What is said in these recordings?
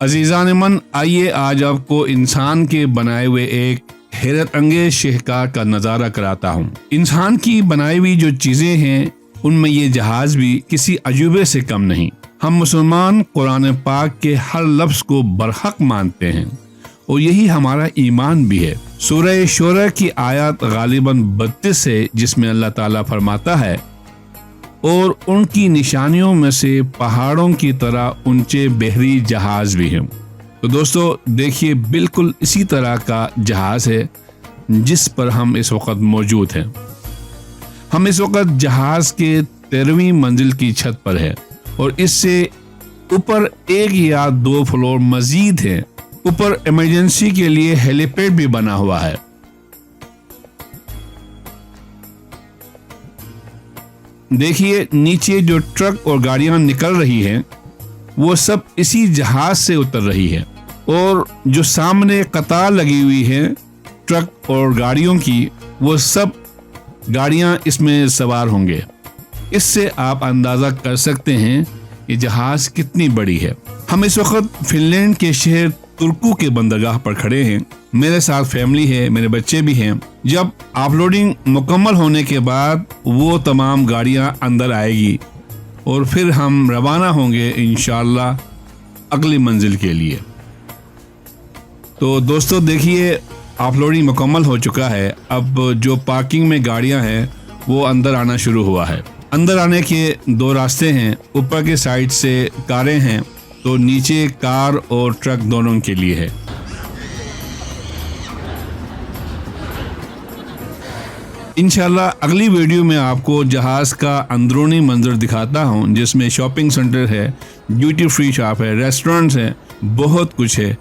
अजीज़ान मन, आइए आज आपको इंसान के बनाए हुए एक हैरत अंगेज शहकार का नज़ारा कराता हूँ। इंसान की बनाई हुई जो चीज़ें हैं उनमें ये जहाज भी किसी अजूबे से कम नहीं। हम मुसलमान कुरान पाक के हर लफ्ज़ को बरहक मानते हैं और यही हमारा ईमान भी है। सूरह शूरा की आयत गालिबन 32 है, जिसमें अल्लाह ताला फरमाता है, और उनकी निशानियों में से पहाड़ों की तरह ऊंचे बहरी जहाज भी हैं। तो दोस्तों देखिए, बिल्कुल इसी तरह का जहाज है जिस पर हम इस वक्त मौजूद हैं। हम इस वक्त जहाज के 13वीं मंजिल की छत पर है और इससे ऊपर 1 या 2 फ्लोर मजीद हैं। ऊपर इमरजेंसी के लिए हेलीपैड भी बना हुआ है। देखिए, नीचे जो ट्रक और गाड़ियां निकल रही हैं वो सब इसी जहाज से उतर रही है और जो सामने कतार लगी हुई है ट्रक और गाड़ियों की, वो सब गाड़ियां इसमें सवार होंगे। इससे आप अंदाजा कर सकते हैं ये जहाज कितनी बड़ी है। हम इस वक्त फिनलैंड के शहर तुर्कू के बंदरगाह पर खड़े हैं। मेरे साथ फैमिली है, मेरे बच्चे भी हैं। जब ऑफलोडिंग मुकम्मल होने के बाद वो तमाम गाड़ियां अंदर आएगी और फिर हम रवाना होंगे इंशाअल्लाह अगली मंजिल के लिए। तो दोस्तों देखिए, ऑफलोडिंग मुकम्मल हो चुका है। अब जो पार्किंग में गाड़ियां हैं वो अंदर आना शुरू हुआ है। अंदर आने के 2 रास्ते हैं। ऊपर के साइड से कारें हैं तो नीचे कार और ट्रक दोनों के लिए है। इंशाल्लाह अगली वीडियो में आपको जहाज का अंदरूनी मंजर दिखाता हूं, जिसमें शॉपिंग सेंटर है, ड्यूटी फ्री शॉप है, रेस्टोरेंट्स हैं, बहुत कुछ है।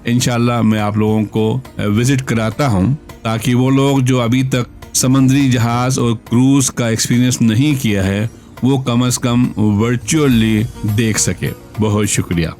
इंशाल्लाह मैं आप लोगों को विजिट कराता हूं ताकि वो लोग जो अभी तक समंदरी जहाज और क्रूज का एक्सपीरियंस नहीं किया है वो कम से कम वर्चुअली देख सके। बहुत शुक्रिया।